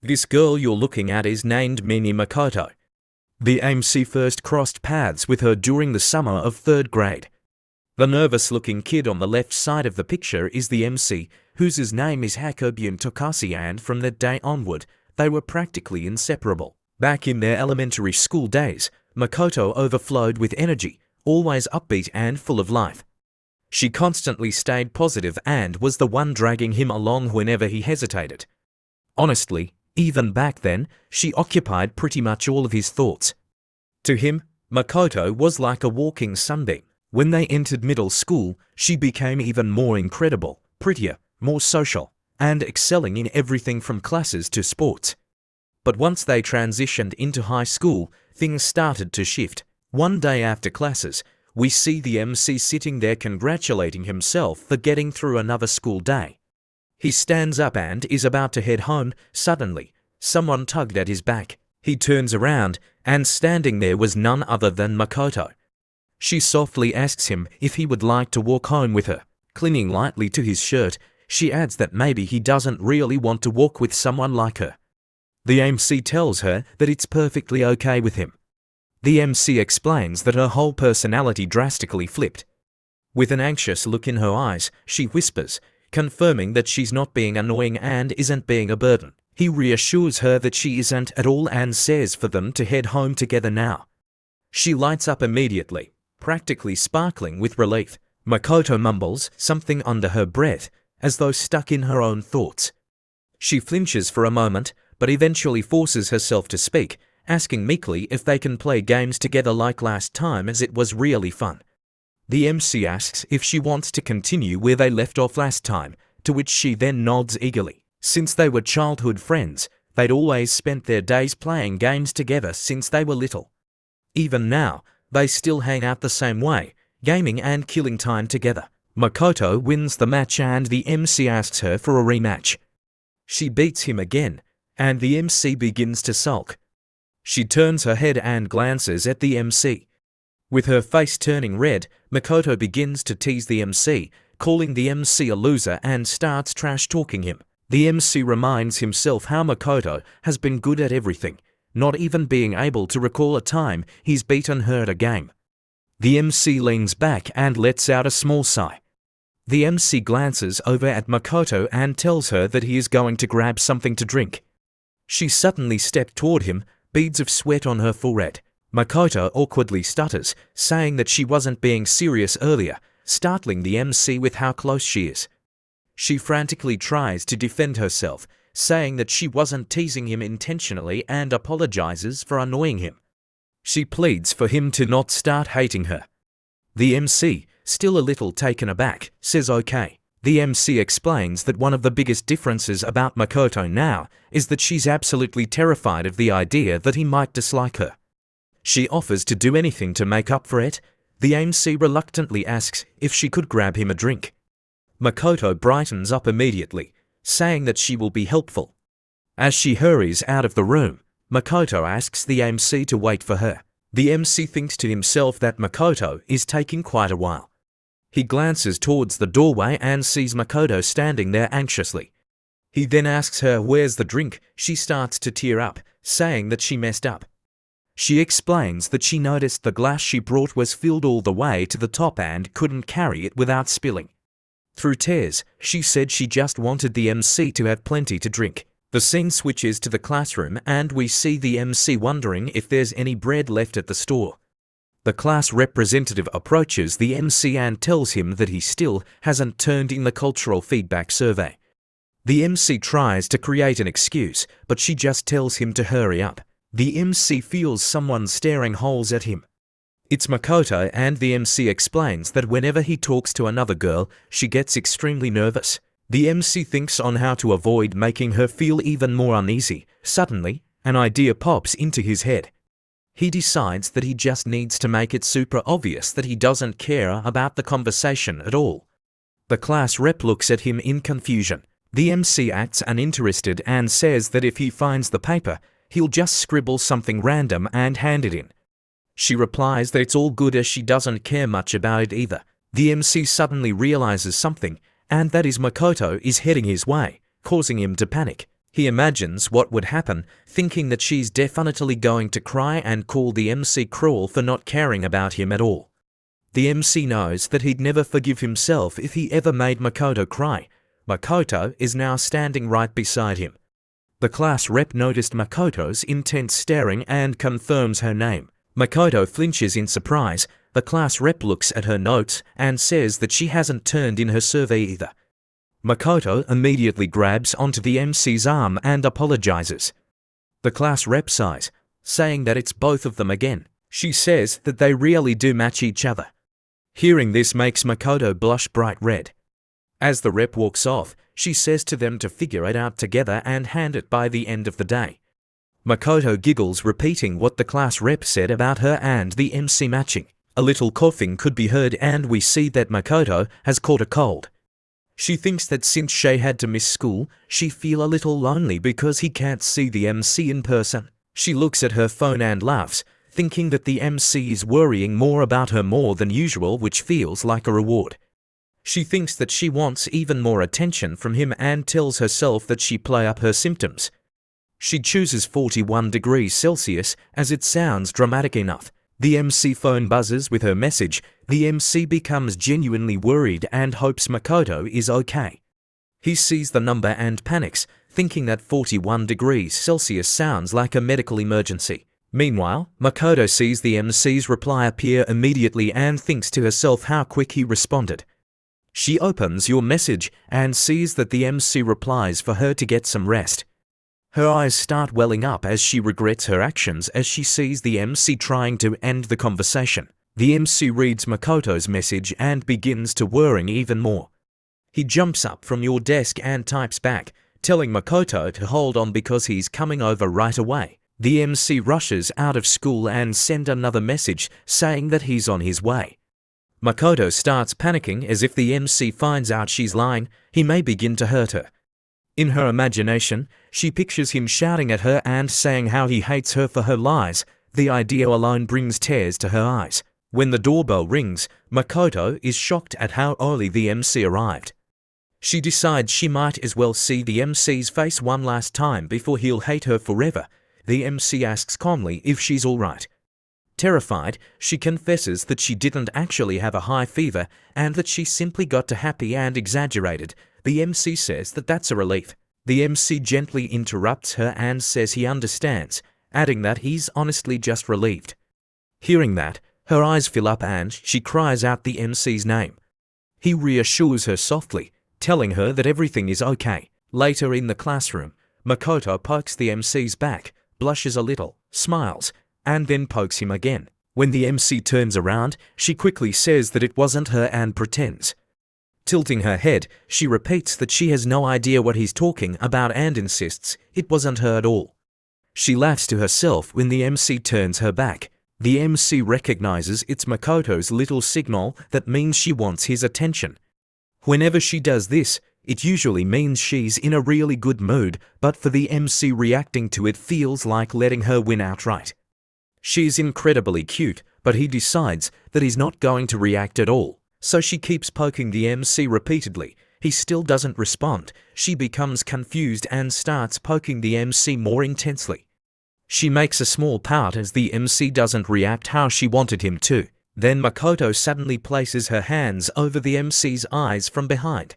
This girl you're looking at is named Mini Mikoto. The MC first crossed paths with her during the summer of 3rd grade. The nervous-looking kid on the left side of the picture is the MC, whose name is Hakobun Tokasi, and from that day onward, they were practically inseparable. Back in their elementary school days, Mikoto overflowed with energy, always upbeat and full of life. She constantly stayed positive and was the one dragging him along whenever he hesitated. Honestly, even back then, she occupied pretty much all of his thoughts. To him, Mikoto was like a walking sunbeam. When they entered middle school, she became even more incredible, prettier, more social, and excelling in everything from classes to sports. But once they transitioned into high school, things started to shift. One day after classes, we see the MC sitting there congratulating himself for getting through another school day. He stands up and is about to head home. Suddenly, someone tugged at his back. He turns around, and standing there was none other than Mikoto. She softly asks him if he would like to walk home with her. Clinging lightly to his shirt, she adds that maybe he doesn't really want to walk with someone like her. The MC tells her that it's perfectly okay with him. The MC explains that her whole personality drastically flipped. With an anxious look in her eyes, she whispers, confirming that she's not being annoying and isn't being a burden. He reassures her that she isn't at all and says for them to head home together now. She lights up immediately, practically sparkling with relief. Mikoto mumbles something under her breath, as though stuck in her own thoughts. She flinches for a moment, but eventually forces herself to speak, asking meekly if they can play games together like last time, as it was really fun. The MC asks if she wants to continue where they left off last time, to which she then nods eagerly. Since they were childhood friends, they'd always spent their days playing games together since they were little. Even now, they still hang out the same way, gaming and killing time together. Mikoto wins the match and the MC asks her for a rematch. She beats him again, and the MC begins to sulk. She turns her head and glances at the MC. With her face turning red, Mikoto begins to tease the MC, calling the MC a loser and starts trash-talking him. The MC reminds himself how Mikoto has been good at everything, not even being able to recall a time he's beaten her at a game. The MC leans back and lets out a small sigh. The MC glances over at Mikoto and tells her that he is going to grab something to drink. She suddenly stepped toward him, beads of sweat on her forehead. Mikoto awkwardly stutters, saying that she wasn't being serious earlier, startling the MC with how close she is. She frantically tries to defend herself, saying that she wasn't teasing him intentionally and apologizes for annoying him. She pleads for him to not start hating her. The MC, still a little taken aback, says okay. The MC explains that one of the biggest differences about Mikoto now is that she's absolutely terrified of the idea that he might dislike her. She offers to do anything to make up for it. The MC reluctantly asks if she could grab him a drink. Mikoto brightens up immediately, saying that she will be helpful. As she hurries out of the room, Mikoto asks the MC to wait for her. The MC thinks to himself that Mikoto is taking quite a while. He glances towards the doorway and sees Mikoto standing there anxiously. He then asks her where's the drink. She starts to tear up, saying that she messed up. She explains that she noticed the glass she brought was filled all the way to the top and couldn't carry it without spilling. Through tears, she said she just wanted the MC to have plenty to drink. The scene switches to the classroom and we see the MC wondering if there's any bread left at the store. The class representative approaches the MC and tells him that he still hasn't turned in the cultural feedback survey. The MC tries to create an excuse, but she just tells him to hurry up. The MC feels someone staring holes at him. It's Mikoto, and the MC explains that whenever he talks to another girl, she gets extremely nervous. The MC thinks on how to avoid making her feel even more uneasy. Suddenly, an idea pops into his head. He decides that he just needs to make it super obvious that he doesn't care about the conversation at all. The class rep looks at him in confusion. The MC acts uninterested and says that if he finds the paper, he'll just scribble something random and hand it in. She replies that it's all good as she doesn't care much about it either. The MC suddenly realizes something, and that is Mikoto is heading his way, causing him to panic. He imagines what would happen, thinking that she's definitely going to cry and call the MC cruel for not caring about him at all. The MC knows that he'd never forgive himself if he ever made Mikoto cry. Mikoto is now standing right beside him. The class rep noticed Mikoto's intense staring and confirms her name. Mikoto flinches in surprise. The class rep looks at her notes and says that she hasn't turned in her survey either. Mikoto immediately grabs onto the MC's arm and apologizes. The class rep sighs, saying that it's both of them again. She says that they really do match each other. Hearing this makes Mikoto blush bright red. As the rep walks off, she says to them to figure it out together and hand it by the end of the day. Mikoto giggles, repeating what the class rep said about her and the MC matching. A little coughing could be heard and we see that Mikoto has caught a cold. She thinks that since Shay had to miss school, she feel a little lonely because he can't see the MC in person. She looks at her phone and laughs, thinking that the MC is worrying more about her more than usual, which feels like a reward. She thinks that she wants even more attention from him and tells herself that she play up her symptoms. She chooses 41 degrees Celsius as it sounds dramatic enough. The MC phone buzzes with her message. The MC becomes genuinely worried and hopes Mikoto is okay. He sees the number and panics, thinking that 41 degrees Celsius sounds like a medical emergency. Meanwhile, Mikoto sees the MC's reply appear immediately and thinks to herself how quick he responded. She opens your message and sees that the MC replies for her to get some rest. Her eyes start welling up as she regrets her actions as she sees the MC trying to end the conversation. The MC reads Mikoto's message and begins to worrying even more. He jumps up from your desk and types back, telling Mikoto to hold on because he's coming over right away. The MC rushes out of school and sends another message saying that he's on his way. Mikoto starts panicking as if the MC finds out she's lying, he may begin to hurt her. In her imagination, she pictures him shouting at her and saying how he hates her for her lies. The idea alone brings tears to her eyes. When the doorbell rings, Mikoto is shocked at how early the MC arrived. She decides she might as well see the MC's face one last time before he'll hate her forever. The MC asks calmly if she's all right. Terrified, she confesses that she didn't actually have a high fever and that she simply got too happy and exaggerated. The MC says that that's a relief. The MC gently interrupts her and says he understands, adding that he's honestly just relieved. Hearing that, her eyes fill up and she cries out the MC's name. He reassures her softly, telling her that everything is okay. Later in the classroom, Mikoto pokes the MC's back, blushes a little, smiles, and then pokes him again. When the MC turns around, she quickly says that it wasn't her and pretends. Tilting her head, she repeats that she has no idea what he's talking about and insists it wasn't her at all. She laughs to herself when the MC turns her back. The MC recognizes it's Mikoto's little signal that means she wants his attention. Whenever she does this, it usually means she's in a really good mood, but for the MC reacting to it feels like letting her win outright. She's incredibly cute, but he decides that he's not going to react at all. So she keeps poking the MC repeatedly. He still doesn't respond. She becomes confused and starts poking the MC more intensely. She makes a small pout as the MC doesn't react how she wanted him to. Then Mikoto suddenly places her hands over the MC's eyes from behind.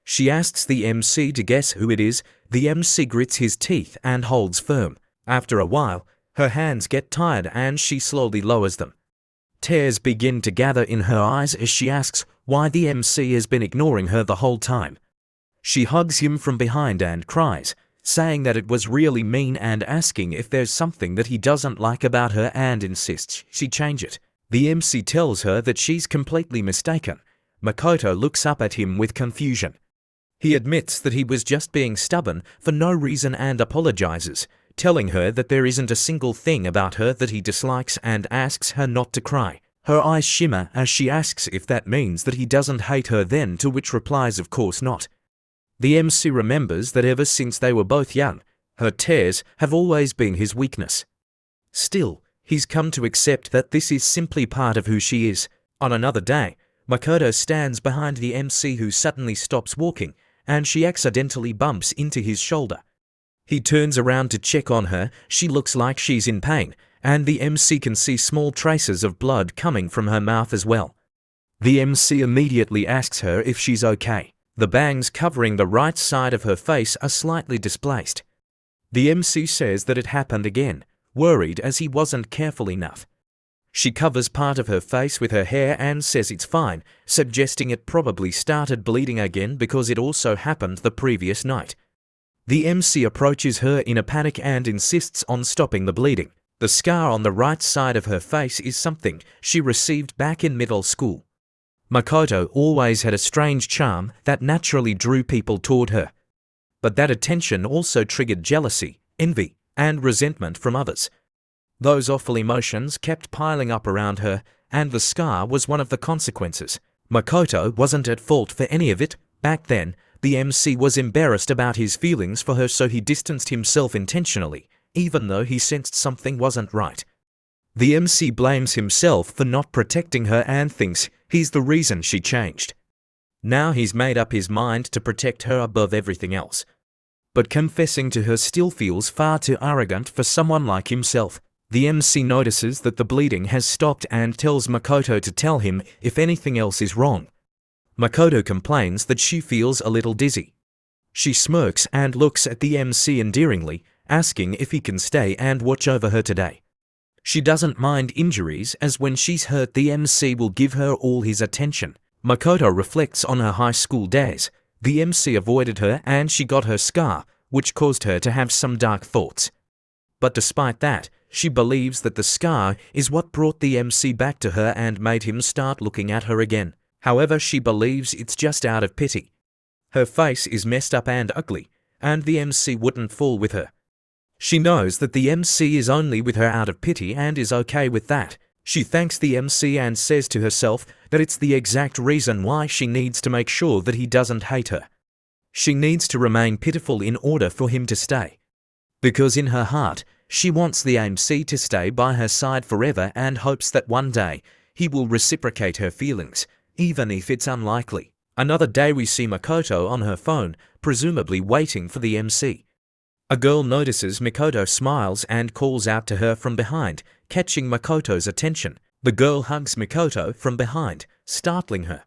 She asks the MC to guess who it is. The MC grits his teeth and holds firm. After a while, her hands get tired and she slowly lowers them. Tears begin to gather in her eyes as she asks why the MC has been ignoring her the whole time. She hugs him from behind and cries, saying that it was really mean and asking if there's something that he doesn't like about her and insists she change it. The MC tells her that she's completely mistaken. Mikoto looks up at him with confusion. He admits that he was just being stubborn for no reason and apologizes, telling her that there isn't a single thing about her that he dislikes and asks her not to cry. Her eyes shimmer as she asks if that means that he doesn't hate her then, to which replies of course not. The MC remembers that ever since they were both young, her tears have always been his weakness. Still, he's come to accept that this is simply part of who she is. On another day, Mikoto stands behind the MC who suddenly stops walking and she accidentally bumps into his shoulder. He turns around to check on her. She looks like she's in pain, and the MC can see small traces of blood coming from her mouth as well. The MC immediately asks her if she's okay. The bangs covering the right side of her face are slightly displaced. The MC says that it happened again, worried as he wasn't careful enough. She covers part of her face with her hair and says it's fine, suggesting it probably started bleeding again because it also happened the previous night. The MC approaches her in a panic and insists on stopping the bleeding. The scar on the right side of her face is something she received back in middle school. Mikoto always had a strange charm that naturally drew people toward her. But that attention also triggered jealousy, envy, and resentment from others. Those awful emotions kept piling up around her, and the scar was one of the consequences. Mikoto wasn't at fault for any of it. Back then, the MC was embarrassed about his feelings for her, so he distanced himself intentionally, even though he sensed something wasn't right. The MC blames himself for not protecting her and thinks he's the reason she changed. Now he's made up his mind to protect her above everything else. But confessing to her still feels far too arrogant for someone like himself. The MC notices that the bleeding has stopped and tells Mikoto to tell him if anything else is wrong. Mikoto complains that she feels a little dizzy. She smirks and looks at the MC endearingly, asking if he can stay and watch over her today. She doesn't mind injuries, as when she's hurt the MC will give her all his attention. Mikoto reflects on her high school days. The MC avoided her and she got her scar, which caused her to have some dark thoughts. But despite that, she believes that the scar is what brought the MC back to her and made him start looking at her again. However, she believes it's just out of pity. Her face is messed up and ugly, and the MC wouldn't fall with her. She knows that the MC is only with her out of pity and is okay with that. She thanks the MC and says to herself that it's the exact reason why she needs to make sure that he doesn't hate her. She needs to remain pitiful in order for him to stay. Because in her heart, she wants the MC to stay by her side forever and hopes that one day he will reciprocate her feelings, even if it's unlikely. Another day we see Mikoto on her phone, presumably waiting for the MC. A girl notices Mikoto smiles and calls out to her from behind, catching Mikoto's attention. The girl hugs Mikoto from behind, startling her.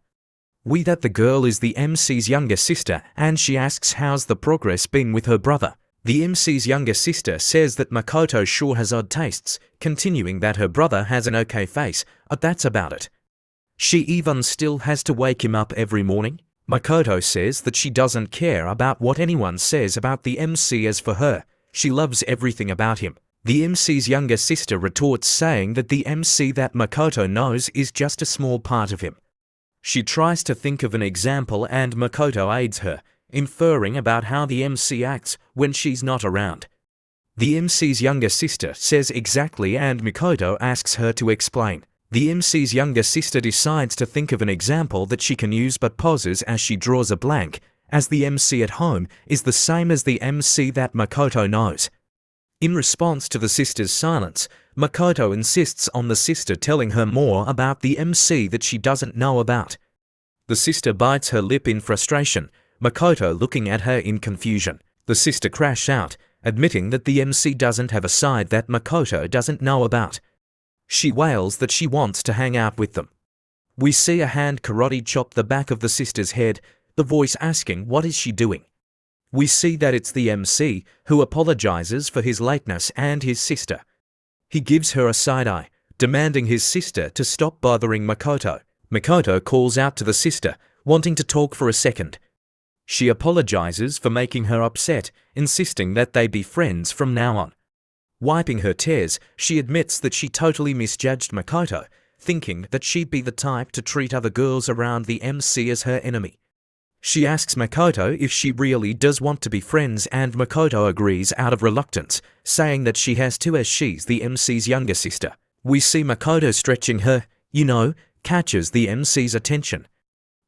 That the girl is the MC's younger sister, and she asks how's the progress been with her brother. The MC's younger sister says that Mikoto sure has odd tastes, continuing that her brother has an okay face, but that's about it. She even still has to wake him up every morning. Mikoto says that she doesn't care about what anyone says about the MC. As for her, she loves everything about him. The MC's younger sister retorts, saying that the MC that Mikoto knows is just a small part of him. She tries to think of an example and Mikoto aids her, inferring about how the MC acts when she's not around. The MC's younger sister says exactly and Mikoto asks her to explain. The MC's younger sister decides to think of an example that she can use but pauses as she draws a blank, as the MC at home is the same as the MC that Mikoto knows. In response to the sister's silence, Mikoto insists on the sister telling her more about the MC that she doesn't know about. The sister bites her lip in frustration, Mikoto looking at her in confusion. The sister crashes out, admitting that the MC doesn't have a side that Mikoto doesn't know about. She wails that she wants to hang out with them. We see a hand karate chop the back of the sister's head, the voice asking what is she doing. We see that it's the MC, who apologizes for his lateness and his sister. He gives her a side-eye, demanding his sister to stop bothering Mikoto. Mikoto calls out to the sister, wanting to talk for a second. She apologizes for making her upset, insisting that they be friends from now on. Wiping her tears, she admits that she totally misjudged Mikoto, thinking that she'd be the type to treat other girls around the MC as her enemy. She asks Mikoto if she really does want to be friends and Mikoto agrees out of reluctance, saying that she has to as she's the MC's younger sister. We see Mikoto stretching her, catches the MC's attention.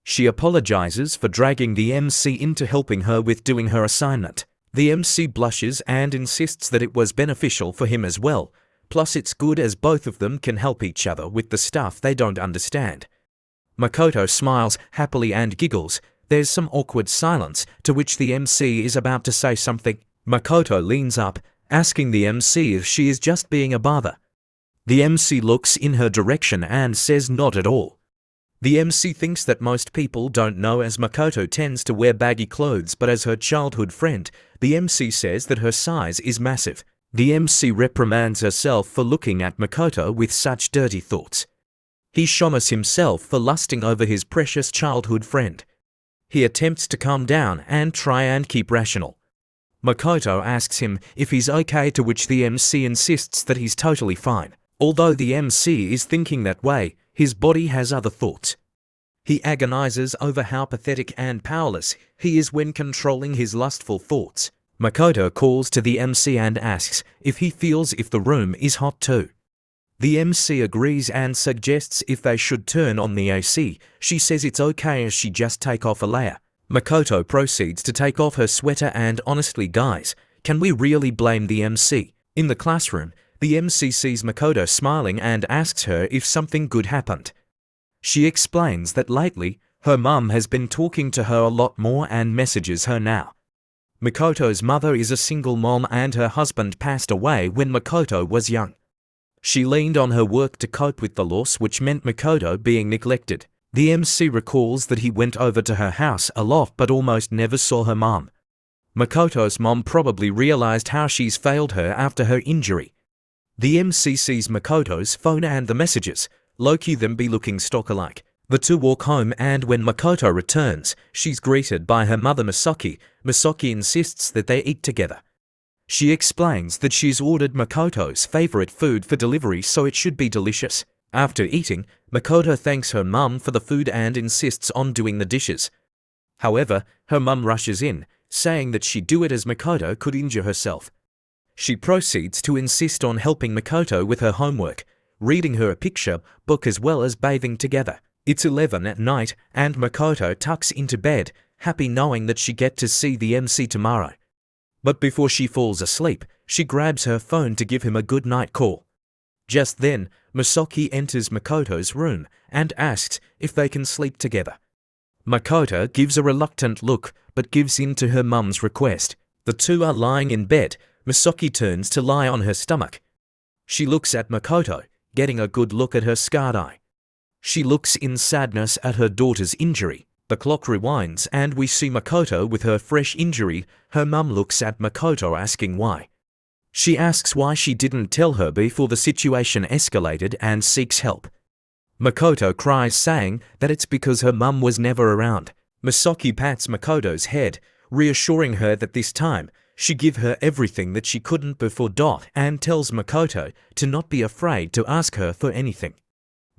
She apologizes for dragging the MC into helping her with doing her assignment. The MC blushes and insists that it was beneficial for him as well, plus it's good as both of them can help each other with the stuff they don't understand. Mikoto smiles happily and giggles. There's some awkward silence, to which the MC is about to say something. Mikoto leans up, asking the MC if she is just being a bother. The MC looks in her direction and says not at all. The MC thinks that most people don't know, as Mikoto tends to wear baggy clothes, but as her childhood friend, the MC says that her size is massive. The MC reprimands herself for looking at Mikoto with such dirty thoughts. He shames himself for lusting over his precious childhood friend. He attempts to calm down and try and keep rational. Mikoto asks him if he's okay, to which the MC insists that he's totally fine. Although the MC is thinking that way, his body has other thoughts. He agonizes over how pathetic and powerless he is when controlling his lustful thoughts. Mikoto calls to the MC and asks if he feels if the room is hot too. The MC agrees and suggests if they should turn on the AC. She says it's okay as she just take off a layer. Mikoto proceeds to take off her sweater, and honestly guys, can we really blame the MC? In the classroom, the MC sees Mikoto smiling and asks her if something good happened. She explains that lately, her mum has been talking to her a lot more and messages her now. Mikoto's mother is a single mom and her husband passed away when Mikoto was young. She leaned on her work to cope with the loss, which meant Mikoto being neglected. The MC recalls that he went over to her house a lot but almost never saw her mum. Mikoto's mom probably realized how she's failed her after her injury. The MC sees Mikoto's phone and the messages, low-key them be looking stock-alike. The two walk home, and when Mikoto returns, she's greeted by her mother Misaki. Misaki insists that they eat together. She explains that she's ordered Mikoto's favorite food for delivery, so it should be delicious. After eating, Mikoto thanks her mum for the food and insists on doing the dishes. However, her mum rushes in, saying that she'd do it as Mikoto could injure herself. She proceeds to insist on helping Mikoto with her homework, reading her a picture book as well as bathing together. It's 11 at night and Mikoto tucks into bed, happy knowing that she gets to see the MC tomorrow. But before she falls asleep, she grabs her phone to give him a good night call. Just then, Misaki enters Mikoto's room and asks if they can sleep together. Mikoto gives a reluctant look but gives in to her mum's request. The two are lying in bed. Misaki turns to lie on her stomach. She looks at Mikoto, getting a good look at her scarred eye. She looks in sadness at her daughter's injury. The clock rewinds and we see Mikoto with her fresh injury. Her mum looks at Mikoto asking why. She asks why she didn't tell her before the situation escalated and seeks help. Mikoto cries, saying that it's because her mum was never around. Misaki pats Mikoto's head, reassuring her that this time she give her everything that she couldn't before. And tells Mikoto to not be afraid to ask her for anything.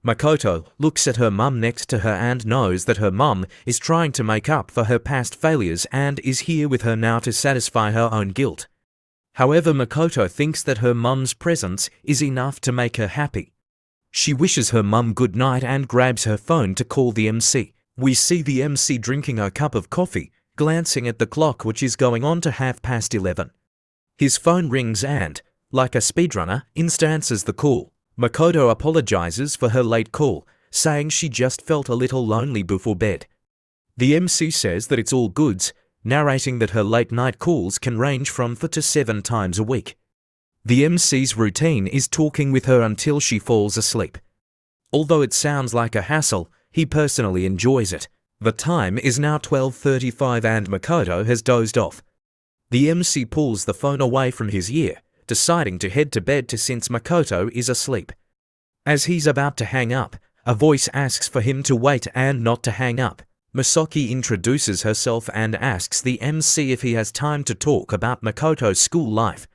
Mikoto looks at her mum next to her and knows that her mum is trying to make up for her past failures and is here with her now to satisfy her own guilt. However, Mikoto thinks that her mum's presence is enough to make her happy. She wishes her mum good night and grabs her phone to call the MC. We see the MC drinking a cup of coffee, glancing at the clock which is going on to 11:30. His phone rings and, like a speedrunner, answers the call. Mikoto apologizes for her late call, saying she just felt a little lonely before bed. The MC says that it's all goods, narrating that her late night calls can range from 4 to 7 times a week. The MC's routine is talking with her until she falls asleep. Although it sounds like a hassle, he personally enjoys it. The time is now 12:35 and Mikoto has dozed off. The MC pulls the phone away from his ear, deciding to head to bed since Mikoto is asleep. As he's about to hang up, a voice asks for him to wait and not to hang up. Misaki introduces herself and asks the MC if he has time to talk about Mikoto's school life.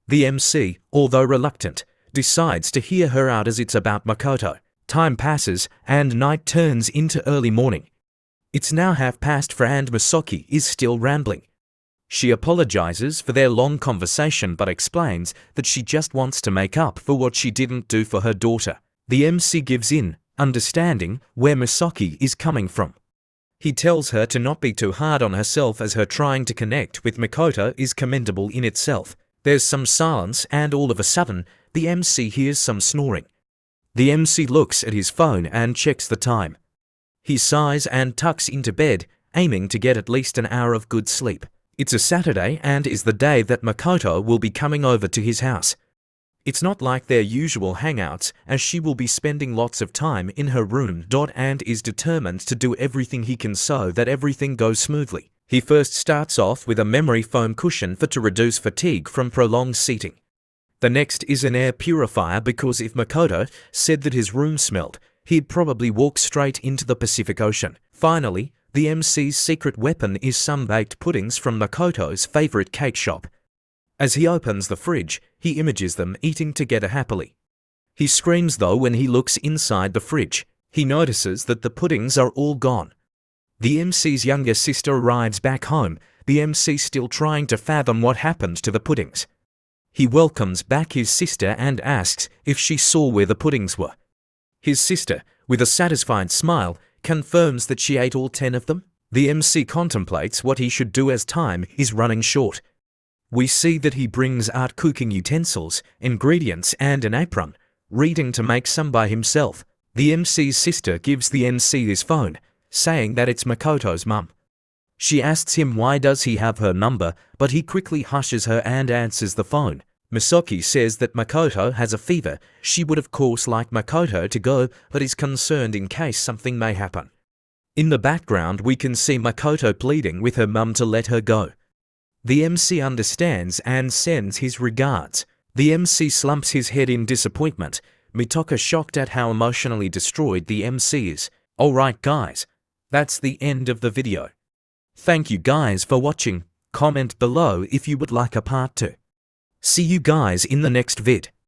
The MC, although reluctant, decides to hear her out as it's about Mikoto. Time passes and night turns into early morning. It's now 4:30 and Misaki is still rambling. She apologizes for their long conversation but explains that she just wants to make up for what she didn't do for her daughter. The MC gives in, understanding where Misaki is coming from. He tells her to not be too hard on herself as her trying to connect with Mikoto is commendable in itself. There's some silence and all of a sudden, the MC hears some snoring. The MC looks at his phone and checks the time. He sighs and tucks into bed, aiming to get at least an hour of good sleep. It's a Saturday and is the day that Mikoto will be coming over to his house. It's not like their usual hangouts, as she will be spending lots of time in her room. And is determined to do everything he can so that everything goes smoothly. He first starts off with a memory foam cushion to reduce fatigue from prolonged seating. The next is an air purifier because if Mikoto said that his room smelled, he'd probably walk straight into the Pacific Ocean. Finally, the MC's secret weapon is some baked puddings from Mikoto's favorite cake shop. As he opens the fridge, he images them eating together happily. He screams though when he looks inside the fridge. He notices that the puddings are all gone. The MC's younger sister arrives back home, the MC still trying to fathom what happened to the puddings. He welcomes back his sister and asks if she saw where the puddings were. His sister, with a satisfied smile, confirms that she ate all 10 of them. The MC contemplates what he should do as time is running short. We see that he brings out cooking utensils, ingredients and an apron, reading to make some by himself. The MC's sister gives the MC his phone, saying that it's Mikoto's mum. She asks him why does he have her number, but he quickly hushes her and answers the phone. Misaki says that Mikoto has a fever. She would of course like Mikoto to go, but is concerned in case something may happen. In the background we can see Mikoto pleading with her mum to let her go. The MC understands and sends his regards. The MC slumps his head in disappointment. Mitoka shocked at how emotionally destroyed the MC is. Alright guys, that's the end of the video. Thank you guys for watching. Comment below if you would like a part 2. See you guys in the next vid.